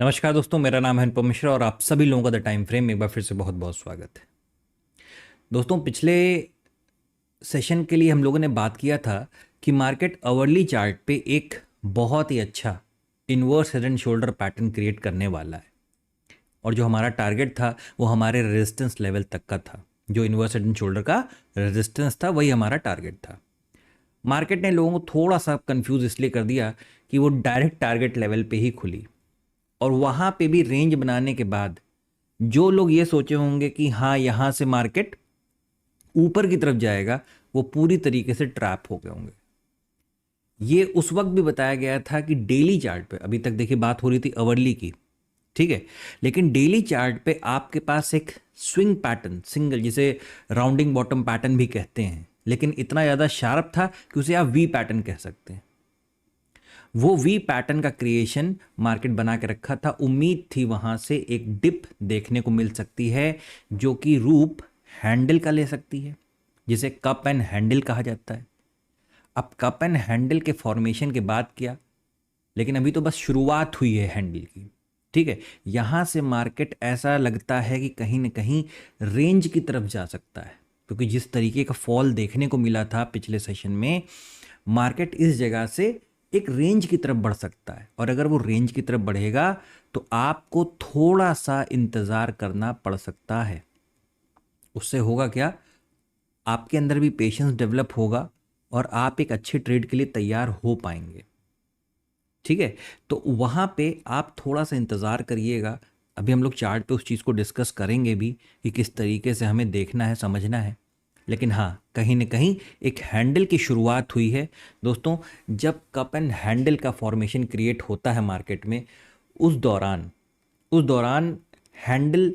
नमस्कार दोस्तों, मेरा नाम है अनुपम मिश्रा और आप सभी लोगों का द टाइम फ्रेम में एक बार फिर से बहुत बहुत स्वागत है। दोस्तों, पिछले सेशन के लिए हम लोगों ने बात किया था कि मार्केट आवरली चार्ट पे एक बहुत ही अच्छा inverse head and shoulder pattern create करने वाला है और जो हमारा टारगेट था वो हमारे रेजिस्टेंस लेवल तक का था। जो इन्वर्स हेड एंड शोल्डर का रेजिस्टेंस था वही हमारा टारगेट था। मार्केट ने लोगों को थोड़ा सा कंफ्यूज इसलिए कर दिया कि वो डायरेक्ट टारगेट लेवल पे ही खुली और वहाँ पे भी रेंज बनाने के बाद जो लोग ये सोचे होंगे कि हाँ यहाँ से मार्केट ऊपर की तरफ जाएगा, वो पूरी तरीके से ट्रैप हो गए होंगे। ये उस वक्त भी बताया गया था कि डेली चार्ट पे, अभी तक देखिए बात हो रही थी अवर्ली की, ठीक है, लेकिन डेली चार्ट पे आपके पास एक स्विंग पैटर्न, सिंगल, जिसे राउंडिंग बॉटम पैटर्न भी कहते हैं, लेकिन इतना ज़्यादा शार्प था कि उसे आप वी पैटर्न कह सकते हैं। वो वी पैटर्न का क्रिएशन मार्केट बना के रखा था। उम्मीद थी वहां से एक डिप देखने को मिल सकती है जो कि रूप हैंडल का ले सकती है, जिसे कप एंड हैंडल कहा जाता है। अब कप एंड हैंडल के फॉर्मेशन के बाद क्या, लेकिन अभी तो बस शुरुआत हुई है हैंडल की, ठीक है। यहां से मार्केट ऐसा लगता है कि कहीं ना कहीं रेंज की तरफ जा सकता है, क्योंकि जिस तरीके का फॉल देखने को मिला था पिछले सेशन में, मार्केट इस जगह से एक रेंज की तरफ बढ़ सकता है। और अगर वो रेंज की तरफ बढ़ेगा तो आपको थोड़ा सा इंतज़ार करना पड़ सकता है। उससे होगा क्या, आपके अंदर भी पेशेंस डेवलप होगा और आप एक अच्छे ट्रेड के लिए तैयार हो पाएंगे, ठीक है। तो वहाँ पे आप थोड़ा सा इंतज़ार करिएगा। अभी हम लोग चार्ट पे उस चीज़ को डिस्कस करेंगे भी कि किस तरीके से हमें देखना है, समझना है। लेकिन हाँ, कहीं ना कहीं एक हैंडल की शुरुआत हुई है दोस्तों। जब कप एंड हैंडल का फॉर्मेशन क्रिएट होता है मार्केट में, उस दौरान हैंडल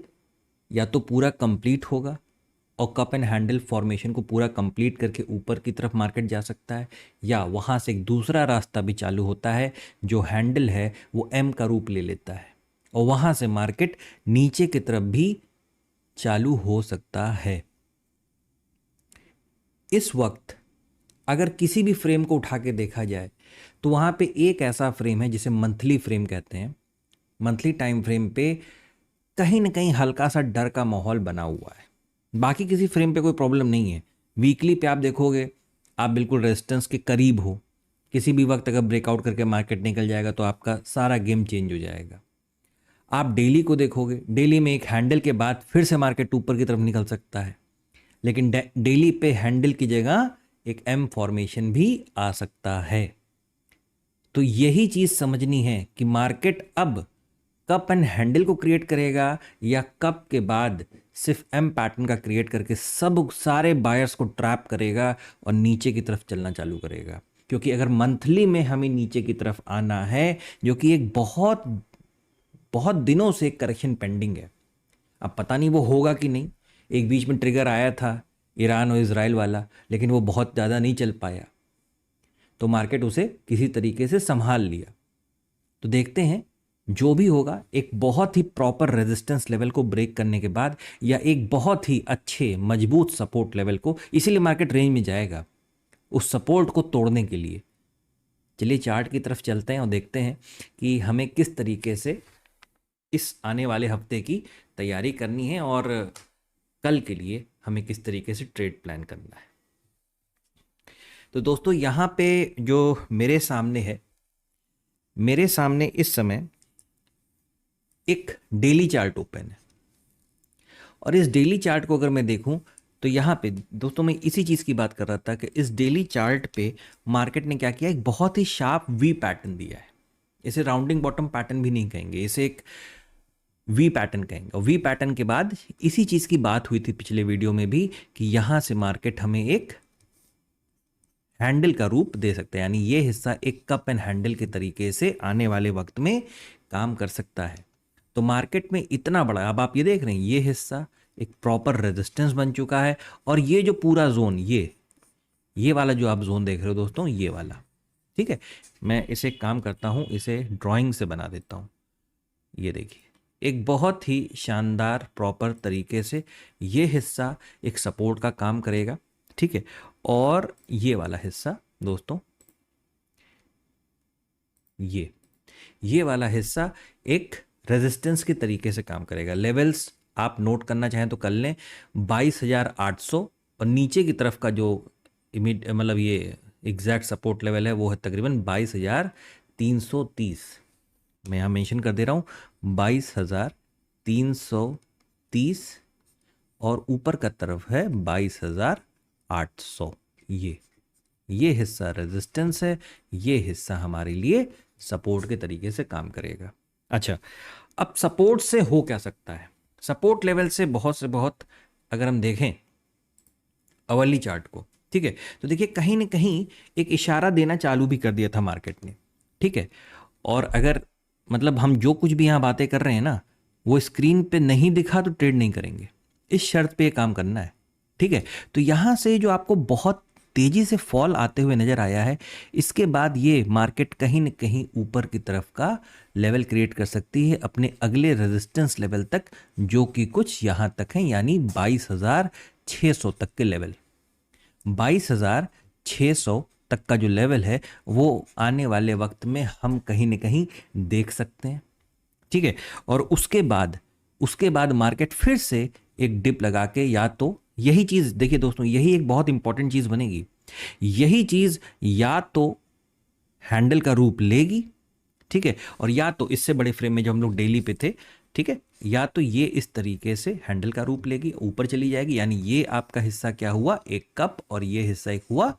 या तो पूरा कंप्लीट होगा और कप एंड हैंडल फॉर्मेशन को पूरा कंप्लीट करके ऊपर की तरफ मार्केट जा सकता है, या वहाँ से एक दूसरा रास्ता भी चालू होता है। जो हैंडल है वो एम का रूप ले लेता है और वहाँ से मार्केट नीचे की तरफ भी चालू हो सकता है। इस वक्त अगर किसी भी फ्रेम को उठा के देखा जाए तो वहाँ पे एक ऐसा फ्रेम है जिसे मंथली फ्रेम कहते हैं। मंथली टाइम फ्रेम पे कहीं ना कहीं हल्का सा डर का माहौल बना हुआ है। बाकी किसी फ्रेम पे कोई प्रॉब्लम नहीं है। वीकली पे आप देखोगे, आप बिल्कुल रेजिस्टेंस के करीब हो। किसी भी वक्त अगर ब्रेकआउट करके मार्केट निकल जाएगा तो आपका सारा गेम चेंज हो जाएगा। आप डेली को देखोगे, डेली में एक हैंडल के बाद फिर से मार्केट ऊपर की तरफ निकल सकता है, लेकिन डेली पे हैंडल की जगह एक एम फॉर्मेशन भी आ सकता है। तो यही चीज समझनी है कि मार्केट अब कप एंड हैंडल को क्रिएट करेगा या कप के बाद सिर्फ एम पैटर्न का क्रिएट करके सब सारे बायर्स को ट्रैप करेगा और नीचे की तरफ चलना चालू करेगा। क्योंकि अगर मंथली में हमें नीचे की तरफ आना है, जो कि एक बहुत बहुत दिनों से एक करेक्शन पेंडिंग है, अब पता नहीं वो होगा कि नहीं। एक बीच में ट्रिगर आया था ईरान और इजराइल वाला, लेकिन वो बहुत ज़्यादा नहीं चल पाया, तो मार्केट उसे किसी तरीके से संभाल लिया। तो देखते हैं जो भी होगा, एक बहुत ही प्रॉपर रेजिस्टेंस लेवल को ब्रेक करने के बाद या एक बहुत ही अच्छे मजबूत सपोर्ट लेवल को, इसीलिए मार्केट रेंज में जाएगा उस सपोर्ट को तोड़ने के लिए। चलिए चार्ट की तरफ चलते हैं और देखते हैं कि हमें किस तरीके से इस आने वाले हफ्ते की तैयारी करनी है और कल के लिए हमें किस तरीके से ट्रेड प्लान करना है। तो दोस्तों, यहाँ पे जो मेरे सामने है, मेरे सामने इस समय एक डेली चार्ट ओपन है और इस डेली चार्ट को अगर मैं देखूं तो यहाँ पे दोस्तों मैं इसी चीज़ की बात कर रहा था कि इस डेली चार्ट पे मार्केट ने क्या किया, एक बहुत ही शार्प वी पैटर्न दिया है। इसे राउंडिंग बॉटम पैटर्न भी नहीं कहेंगे, इसे एक वी पैटर्न कहेंगे। और वी पैटर्न के बाद इसी चीज़ की बात हुई थी पिछले वीडियो में भी कि यहाँ से मार्केट हमें एक हैंडल का रूप दे सकता है, यानी ये हिस्सा एक कप एंड हैंडल के तरीके से आने वाले वक्त में काम कर सकता है। तो मार्केट में इतना बड़ा, अब आप ये देख रहे हैं, ये हिस्सा एक प्रॉपर रेजिस्टेंस बन चुका है और ये जो पूरा जोन, ये वाला जो आप जोन देख रहे हो दोस्तों, ये वाला, ठीक है। मैं इसे काम करता हूँ, इसे ड्राइंग से बना देता हूँ। ये देखिए, एक बहुत ही शानदार प्रॉपर तरीके से ये हिस्सा एक सपोर्ट का काम करेगा, ठीक है। और ये वाला हिस्सा दोस्तों, ये वाला हिस्सा एक रेजिस्टेंस के तरीके से काम करेगा। लेवल्स आप नोट करना चाहें तो कर लें, 22,800 और नीचे की तरफ का जो मतलब ये एग्जैक्ट सपोर्ट लेवल है वो है तकरीबन 22,330। मैं यहाँ मेंशन कर दे रहा हूँ 22,330 और ऊपर का तरफ है 22,800। ये हिस्सा रेजिस्टेंस है, ये हिस्सा हमारे लिए सपोर्ट के तरीके से काम करेगा। अच्छा, अब सपोर्ट से हो क्या सकता है? सपोर्ट लेवल से बहुत अगर हम देखें अवर्ली चार्ट को, ठीक है, तो देखिए कहीं ना कहीं एक इशारा देना चालू भी कर दिया था मार्केट ने, ठीक है। और अगर मतलब हम जो कुछ भी यहाँ बातें कर रहे हैं ना, वो स्क्रीन पे नहीं दिखा तो ट्रेड नहीं करेंगे, इस शर्त पे काम करना है, ठीक है। तो यहाँ से जो आपको बहुत तेजी से फॉल आते हुए नजर आया है, इसके बाद ये मार्केट कहीं न कहीं ऊपर की तरफ का लेवल क्रिएट कर सकती है अपने अगले रेजिस्टेंस लेवल तक, जो कि कुछ यहाँ तक है, यानी 22,600 तक के लेवल। 22,600 तक का जो लेवल है वो आने वाले वक्त में हम कहीं न कहीं देख सकते हैं, ठीक है। और उसके बाद मार्केट फिर से एक डिप लगा के, या तो यही चीज देखिए दोस्तों, यही एक बहुत इंपॉर्टेंट चीज बनेगी, यही चीज या तो हैंडल का रूप लेगी, ठीक है, और या तो इससे बड़े फ्रेम में जो हम लोग डेली पे थे, ठीक है, या तो ये इस तरीके से हैंडल का रूप लेगी, ऊपर चली जाएगी, यानी ये आपका हिस्सा क्या हुआ, एक कप, और ये हिस्सा एक हुआ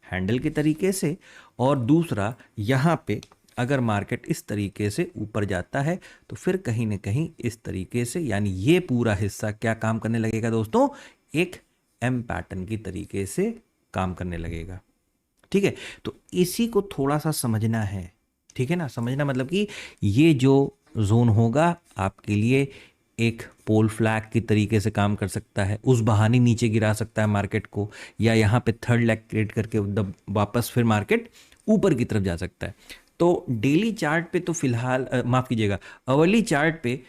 हैंडल के तरीके से। और दूसरा, यहाँ पे अगर मार्केट इस तरीके से ऊपर जाता है तो फिर कहीं ना कहीं इस तरीके से, यानी ये पूरा हिस्सा क्या काम करने लगेगा दोस्तों, एक एम पैटर्न की तरीके से काम करने लगेगा, ठीक है। तो इसी को थोड़ा सा समझना है, ठीक है ना। समझना मतलब कि ये जो जोन होगा आपके लिए एक पोल फ्लैग की तरीके से काम कर सकता है, उस बहाने नीचे गिरा सकता है मार्केट को, या यहाँ पे थर्ड लेग क्रिएट करके वापस फिर मार्केट ऊपर की तरफ जा सकता है। तो डेली चार्ट पे तो फिलहाल माफ कीजिएगा, अवर्ली चार्ट पे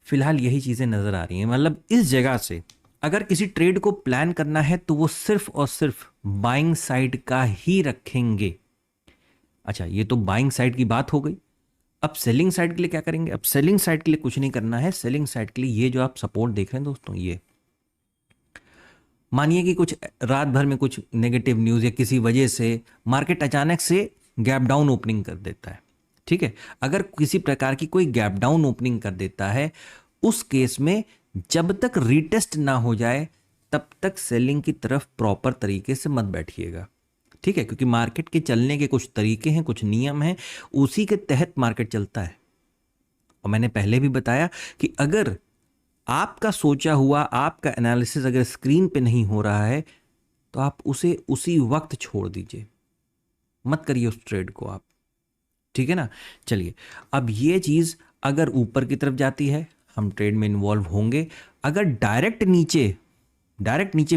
फिलहाल यही चीज़ें नज़र आ रही हैं। मतलब इस जगह से अगर किसी ट्रेड को प्लान करना है तो वो सिर्फ और सिर्फ बाइंग साइड का ही रखेंगे। अच्छा, ये तो बाइंग साइड की बात हो गई। अब सेलिंग साइड के लिए क्या करेंगे? अब सेलिंग साइड के लिए कुछ नहीं करना है। सेलिंग साइड के लिए ये जो आप सपोर्ट देख रहे हैं दोस्तों, ये मानिए कि कुछ रात भर में कुछ नेगेटिव न्यूज़ या किसी वजह से मार्केट अचानक से गैप डाउन ओपनिंग कर देता है, ठीक है। अगर किसी प्रकार की कोई गैप डाउन ओपनिंग कर देता है, उस केस में जब तक रीटेस्ट ना हो जाए तब तक सेलिंग की तरफ प्रॉपर तरीके से मत बैठिएगा, ठीक है, क्योंकि मार्केट के चलने के कुछ तरीके हैं, कुछ नियम हैं, उसी के तहत मार्केट चलता है। और मैंने पहले भी बताया कि अगर आपका सोचा हुआ, आपका एनालिसिस अगर स्क्रीन पे नहीं हो रहा है तो आप उसे उसी वक्त छोड़ दीजिए, मत करिए उस ट्रेड को आप, ठीक है ना। चलिए, अब ये चीज़ अगर ऊपर की तरफ जाती है हम ट्रेड में इन्वॉल्व होंगे। अगर डायरेक्ट नीचे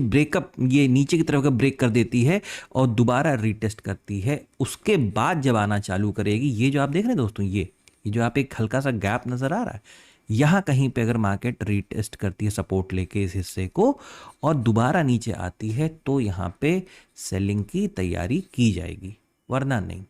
ब्रेकअप, ये नीचे की तरफ का ब्रेक कर देती है और दोबारा रीटेस्ट करती है, उसके बाद जब आना चालू करेगी, ये जो आप देख रहे हैं दोस्तों, ये जो आप एक हल्का सा गैप नज़र आ रहा है, यहाँ कहीं पे अगर मार्केट रीटेस्ट करती है सपोर्ट लेके इस हिस्से को और दोबारा नीचे आती है, तो यहाँ पे सेलिंग की तैयारी की जाएगी, वरना नहीं,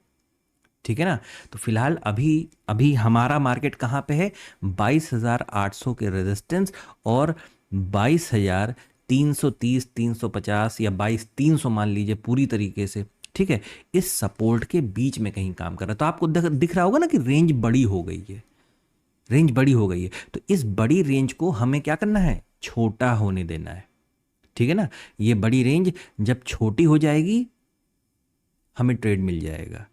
ठीक है ना। तो फिलहाल अभी हमारा मार्केट कहाँ पे है? 22,800 के रेजिस्टेंस और 22,330, 350 या 22,300 मान लीजिए पूरी तरीके से, ठीक है, इस सपोर्ट के बीच में कहीं काम कर रहा है। तो आपको दिख रहा होगा ना कि रेंज बड़ी हो गई है, रेंज बड़ी हो गई है। तो इस बड़ी रेंज को हमें क्या करना है? छोटा होने देना है, ठीक है ना। ये बड़ी रेंज जब छोटी हो जाएगी हमें ट्रेड मिल जाएगा।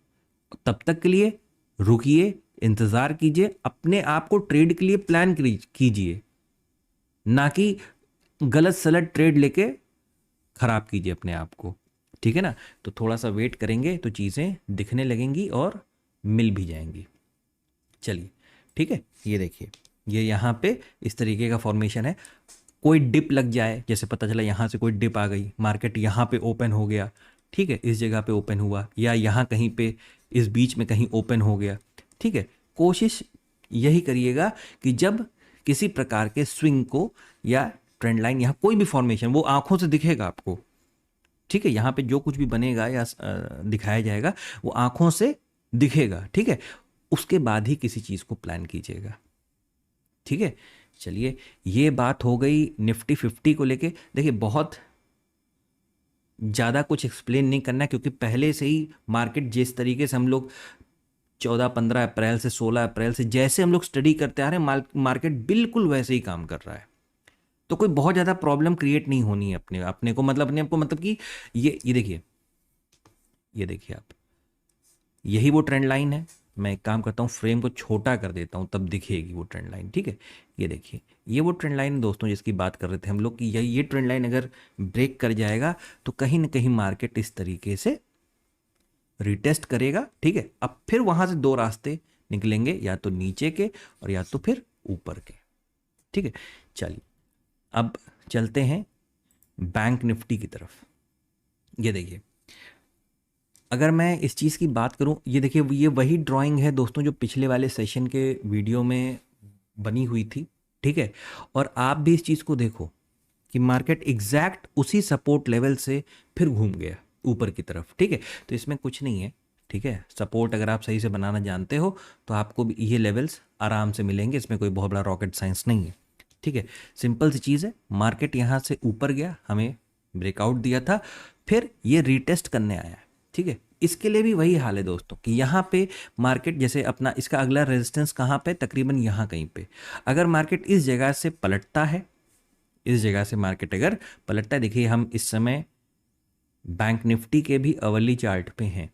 तब तक के लिए रुकिए, इंतजार कीजिए, अपने आप को ट्रेड के लिए प्लान कीजिए, ना कि गलत सलत ट्रेड लेके खराब कीजिए अपने आप को, ठीक है ना। तो थोड़ा सा वेट करेंगे तो चीज़ें दिखने लगेंगी और मिल भी जाएंगी। चलिए, ठीक है, ये देखिए, ये यहाँ पे इस तरीके का फॉर्मेशन है। कोई डिप लग जाए, जैसे पता चला यहाँ से कोई डिप आ गई, मार्केट यहाँ पे ओपन हो गया, ठीक है, इस जगह पे ओपन हुआ, या यहाँ कहीं पे इस बीच में कहीं ओपन हो गया, ठीक है। कोशिश यही करिएगा कि जब किसी प्रकार के स्विंग को या ट्रेंड लाइन, यहाँ कोई भी फॉर्मेशन, वो आंखों से दिखेगा आपको, ठीक है, यहाँ पे जो कुछ भी बनेगा या दिखाया जाएगा वो आंखों से दिखेगा, ठीक है। उसके बाद ही किसी चीज़ को प्लान कीजिएगा। ठीक है, चलिए ये बात हो गई निफ्टी 50 को लेके। देखिए बहुत ज़्यादा कुछ एक्सप्लेन नहीं करना है, क्योंकि पहले से ही मार्केट जिस तरीके से हम लोग 14-15 अप्रैल से 16 अप्रैल से जैसे हम लोग स्टडी करते आ रहे हैं, मार्केट बिल्कुल वैसे ही काम कर रहा है। तो कोई बहुत ज़्यादा प्रॉब्लम क्रिएट नहीं होनी है अपने अपने को, मतलब अपने आपको, मतलब कि ये देखिए, ये देखिए आप, यही वो ट्रेंड लाइन है। मैं एक काम करता हूँ, फ्रेम को छोटा कर देता हूँ, तब दिखेगी वो ट्रेंड लाइन। ठीक है, ये देखिए, ये वो ट्रेंड लाइन दोस्तों जिसकी बात कर रहे थे हम लोग कि ये ट्रेंड लाइन अगर ब्रेक कर जाएगा तो कहीं ना कहीं मार्केट इस तरीके से रिटेस्ट करेगा। ठीक है, अब फिर वहां से दो रास्ते निकलेंगे, या तो नीचे के और या तो फिर ऊपर के। ठीक है, चलिए अब चलते हैं बैंक निफ्टी की तरफ। ये देखिए, अगर मैं इस चीज़ की बात करूं, ये देखिए, ये वही ड्राइंग है दोस्तों जो पिछले वाले सेशन के वीडियो में बनी हुई थी। ठीक है, और आप भी इस चीज़ को देखो कि मार्केट एग्जैक्ट उसी सपोर्ट लेवल से फिर घूम गया ऊपर की तरफ। ठीक है, तो इसमें कुछ नहीं है। ठीक है, सपोर्ट अगर आप सही से बनाना जानते हो तो आपको भी ये लेवल्स आराम से मिलेंगे, इसमें कोई बहुत बड़ा रॉकेट साइंस नहीं है। ठीक है, सिंपल सी चीज़ है, मार्केट यहाँ से ऊपर गया, हमें ब्रेकआउट दिया था, फिर ये रीटेस्ट करने आया है। ठीक है, इसके लिए भी वही हाल है दोस्तों कि यहाँ पे मार्केट जैसे अपना, इसका अगला रेजिस्टेंस कहाँ पे, तकरीबन यहाँ कहीं पे। अगर मार्केट इस जगह से पलटता है, इस जगह से मार्केट अगर पलटता है, देखिए हम इस समय बैंक निफ्टी के भी अवली चार्ट पे हैं।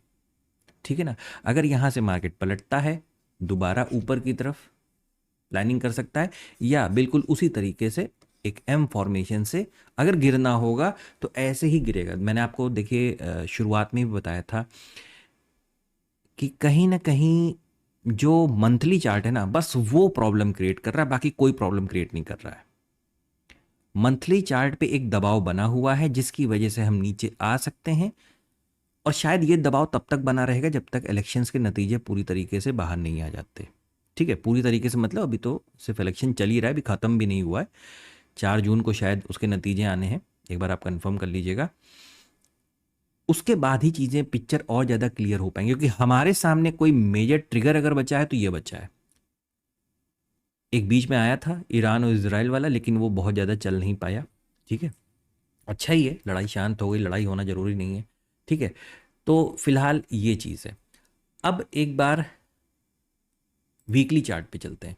ठीक है ना, अगर यहाँ से मार्केट पलटता है दोबारा ऊपर की तरफ प्लानिंग कर सकता है, या बिल्कुल उसी तरीके से एक एम फॉर्मेशन से अगर गिरना होगा तो ऐसे ही गिरेगा। मैंने आपको देखिए शुरुआत में भी बताया था कि कहीं ना कहीं जो मंथली चार्ट है ना, बस वो प्रॉब्लम क्रिएट कर रहा है, बाकी कोई प्रॉब्लम क्रिएट नहीं कर रहा है। मंथली चार्ट पे एक दबाव बना हुआ है जिसकी वजह से हम नीचे आ सकते हैं, और शायद ये दबाव तब तक बना रहेगा जब तक इलेक्शंस के नतीजे पूरी तरीके से बाहर नहीं आ जाते। ठीक है, पूरी तरीके से मतलब अभी तो सिर्फ इलेक्शन चल ही रहा है, अभी ख़त्म भी नहीं हुआ है। 4 जून को शायद उसके नतीजे आने हैं, एक बार आप कंफर्म कर लीजिएगा। उसके बाद ही चीज़ें, पिक्चर और ज़्यादा क्लियर हो पाएंगी, क्योंकि हमारे सामने कोई मेजर ट्रिगर अगर बचा है तो ये बचा है। एक बीच में आया था ईरान और इजराइल वाला, लेकिन वो बहुत ज़्यादा चल नहीं पाया। ठीक है, अच्छा ही है, लड़ाई शांत हो गई, लड़ाई होना ज़रूरी नहीं है। ठीक है, तो फिलहाल ये चीज़ है। अब एक बार वीकली चार्ट पे चलते हैं।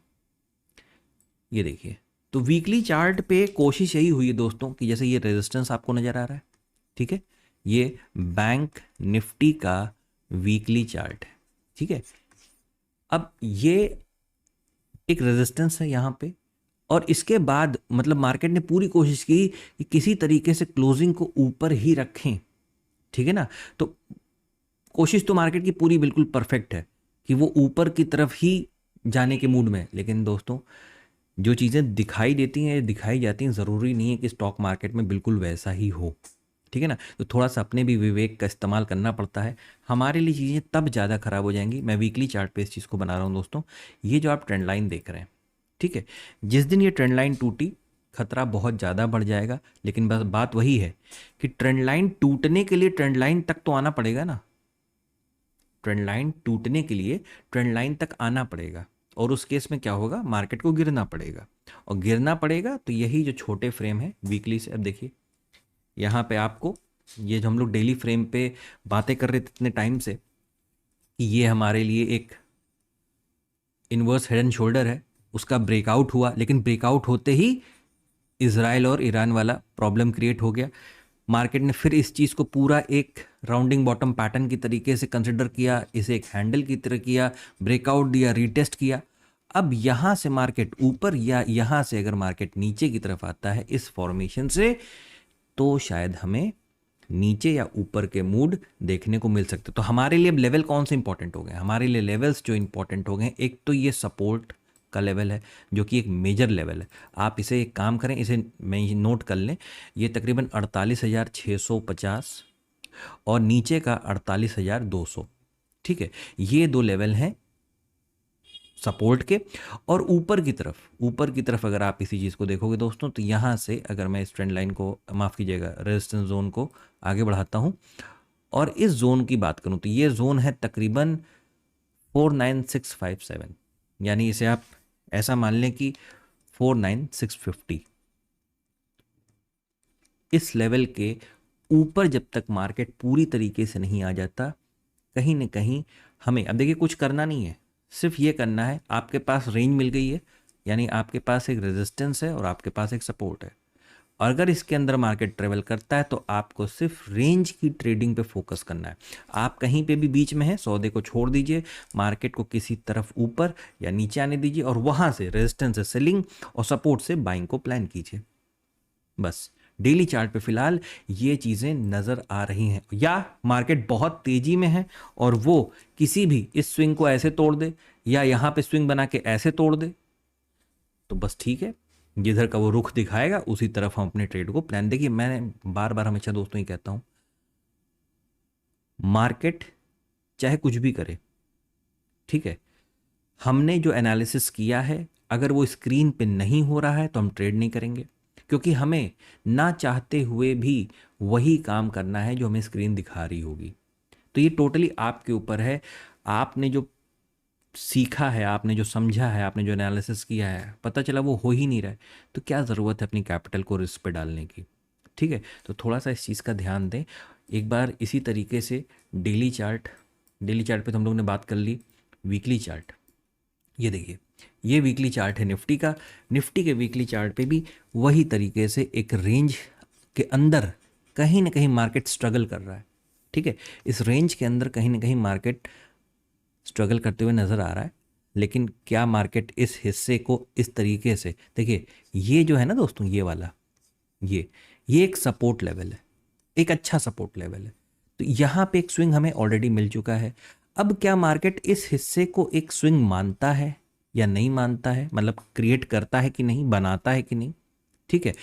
ये देखिए, तो वीकली चार्ट पे कोशिश यही हुई है दोस्तों कि जैसे ये रेजिस्टेंस आपको नज़र आ रहा है, ठीक है, ये बैंक निफ्टी का वीकली चार्ट है। ठीक है, अब ये एक रेजिस्टेंस है यहाँ पे, और इसके बाद मतलब मार्केट ने पूरी कोशिश की कि किसी तरीके से क्लोजिंग को ऊपर ही रखें। ठीक है ना, तो कोशिश तो मार्केट की पूरी बिल्कुल परफेक्ट है कि वो ऊपर की तरफ ही जाने के मूड में है, लेकिन दोस्तों जो चीज़ें दिखाई देती हैं, दिखाई जाती हैं, ज़रूरी नहीं है कि स्टॉक मार्केट में बिल्कुल वैसा ही हो। ठीक है ना, तो थोड़ा सा अपने भी विवेक का इस्तेमाल करना पड़ता है। हमारे लिए चीज़ें तब ज़्यादा ख़राब हो जाएंगी। मैं वीकली चार्ट पे इस चीज़ को बना रहा हूँ दोस्तों। ये जो आप ट्रेंड लाइन देख रहे हैं, ठीक है, जिस दिन ये ट्रेंड लाइन टूटी खतरा बहुत ज़्यादा बढ़ जाएगा, लेकिन बस बात वही है कि ट्रेंड लाइन टूटने के लिए ट्रेंड लाइन तक तो आना पड़ेगा ना। ट्रेंड लाइन टूटने के लिए ट्रेंड लाइन तक आना पड़ेगा, और उस केस में क्या होगा, मार्केट को गिरना पड़ेगा, और गिरना पड़ेगा तो यही जो छोटे फ्रेम है वीकली से, अब देखिए यहाँ पे आपको, ये जो हम लोग डेली फ्रेम पे बातें कर रहे थे इतने टाइम से कि ये हमारे लिए एक इन्वर्स हेड एंड शोल्डर है, उसका ब्रेकआउट हुआ, लेकिन ब्रेकआउट होते ही इजराइल और ईरान वाला प्रॉब्लम क्रिएट हो गया। मार्केट ने फिर इस चीज़ को पूरा एक राउंडिंग बॉटम पैटर्न की तरीके से कंसिडर किया, इसे एक हैंडल की तरह किया, ब्रेकआउट दिया, रीटेस्ट किया। अब यहाँ से मार्केट ऊपर या यहाँ से अगर मार्केट नीचे की तरफ आता है इस फॉर्मेशन से, तो शायद हमें नीचे या ऊपर के मूड देखने को मिल सकते। तो हमारे लिए लेवल कौन से इंपॉर्टेंट हो गए, हमारे लिए लेवल्स जो इंपॉर्टेंट हो गए, एक तो ये सपोर्ट का लेवल है जो कि एक मेजर लेवल है। आप इसे एक काम करें, इसे मैं नोट कर लें, ये तकरीबन 48,650 और नीचे का 48,200। ठीक है, ये दो लेवल हैं सपोर्ट के। और ऊपर की तरफ अगर आप इसी चीज़ को देखोगे दोस्तों, तो यहाँ से अगर मैं इस ट्रेंड लाइन को, माफ़ कीजिएगा, रेजिस्टेंस जोन को आगे बढ़ाता हूँ और इस जोन की बात करूँ, तो ये जोन है तकरीबन 49657, यानी इसे आप ऐसा मान लें कि 49650। इस लेवल के ऊपर जब तक मार्केट पूरी तरीके से नहीं आ जाता, कहीं ना कहीं हमें, अब देखिए कुछ करना नहीं है, सिर्फ ये करना है, आपके पास रेंज मिल गई है, यानी आपके पास एक रेजिस्टेंस है और आपके पास एक सपोर्ट है। और अगर इसके अंदर मार्केट ट्रेवल करता है तो आपको सिर्फ रेंज की ट्रेडिंग पे फोकस करना है। आप कहीं पे भी बीच में है, सौदे को छोड़ दीजिए, मार्केट को किसी तरफ ऊपर या नीचे आने दीजिए और वहां से रेजिस्टेंस से सेलिंग और सपोर्ट से बाइंग को प्लान कीजिए। बस डेली चार्ट पे फिलहाल ये चीज़ें नज़र आ रही हैं, या मार्केट बहुत तेज़ी में है और वो किसी भी इस स्विंग को ऐसे तोड़ दे या यहाँ पे स्विंग बना के ऐसे तोड़ दे तो बस ठीक है, जिधर का वो रुख दिखाएगा उसी तरफ हम अपने ट्रेड को प्लान। देखिए मैंने बार बार हमेशा दोस्तों ही कहता हूँ, मार्केट चाहे कुछ भी करे, ठीक है, हमने जो एनालिसिस किया है अगर वो स्क्रीन पे नहीं हो रहा है तो हम ट्रेड नहीं करेंगे, क्योंकि हमें ना चाहते हुए भी वही काम करना है जो हमें स्क्रीन दिखा रही होगी। तो ये टोटली आपके ऊपर है, आपने जो सीखा है, आपने जो समझा है, आपने जो एनालिसिस किया है, पता चला वो हो ही नहीं रहा है, तो क्या ज़रूरत है अपनी कैपिटल को रिस्क पे डालने की। ठीक है, तो थोड़ा सा इस चीज़ का ध्यान दें। एक बार इसी तरीके से डेली चार्ट पे तो हम लोग ने बात कर ली। वीकली चार्ट, ये देखिए, ये वीकली चार्ट है निफ्टी का। निफ्टी के वीकली चार्ट पे भी वही तरीके से एक रेंज के अंदर कहीं ना कहीं मार्केट स्ट्रगल कर रहा है। ठीक है, इस रेंज के अंदर कहीं ना कहीं मार्केट स्ट्रगल करते हुए नज़र आ रहा है, लेकिन क्या मार्केट इस हिस्से को इस तरीके से, देखिए ये जो है ना दोस्तों, ये वाला, ये एक सपोर्ट लेवल है, एक अच्छा सपोर्ट लेवल है। तो यहाँ पे एक स्विंग हमें ऑलरेडी मिल चुका है। अब क्या मार्केट इस हिस्से को एक स्विंग मानता है या नहीं मानता है, मतलब क्रिएट करता है कि नहीं, बनाता है कि नहीं। ठीक है,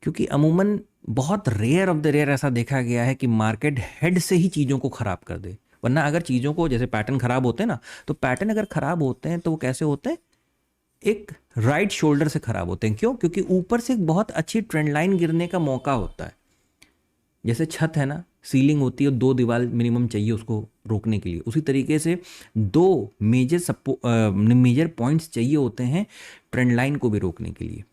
क्योंकि अमूमन बहुत रेयर ऑफ द रेयर ऐसा देखा गया है कि मार्केट हेड से ही चीज़ों को ख़राब कर दे। वरना अगर चीज़ों को, जैसे पैटर्न ख़राब होते हैं ना, तो पैटर्न अगर ख़राब होते हैं तो वो कैसे होते हैं, एक राइट शोल्डर से ख़राब होते हैं। क्यों? क्योंकि ऊपर से एक बहुत अच्छी ट्रेंड लाइन गिरने का मौका होता है। जैसे छत है ना, सीलिंग होती है, 2 दीवार मिनिमम चाहिए उसको रोकने के लिए, उसी तरीके से 2 मेजर पॉइंट्स चाहिए होते हैं ट्रेंड लाइन को भी रोकने के लिए।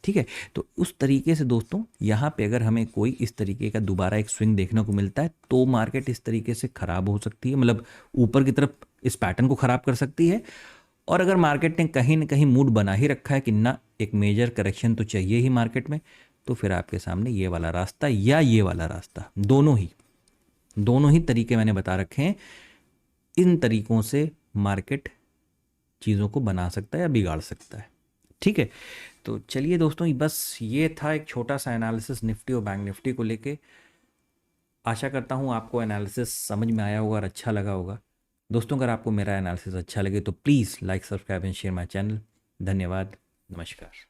ठीक है, तो उस तरीके से दोस्तों यहाँ पे अगर हमें कोई इस तरीके का दोबारा एक स्विंग देखने को मिलता है तो मार्केट इस तरीके से ख़राब हो सकती है, मतलब ऊपर की तरफ इस पैटर्न को ख़राब कर सकती है। और अगर मार्केट ने कहीं ना कहीं मूड बना ही रखा है कि ना एक मेजर करेक्शन तो चाहिए ही मार्केट में, तो फिर आपके सामने ये वाला रास्ता या ये वाला रास्ता, दोनों ही तरीके मैंने बता रखे हैं। इन तरीकों से मार्केट चीज़ों को बना सकता है या बिगाड़ सकता है। ठीक है, तो चलिए दोस्तों, बस ये था एक छोटा सा एनालिसिस निफ्टी और बैंक निफ्टी को लेके। आशा करता हूँ आपको एनालिसिस समझ में आया होगा और अच्छा लगा होगा। दोस्तों, अगर आपको मेरा एनालिसिस अच्छा लगे तो please like, subscribe and share my channel. धन्यवाद, नमस्कार।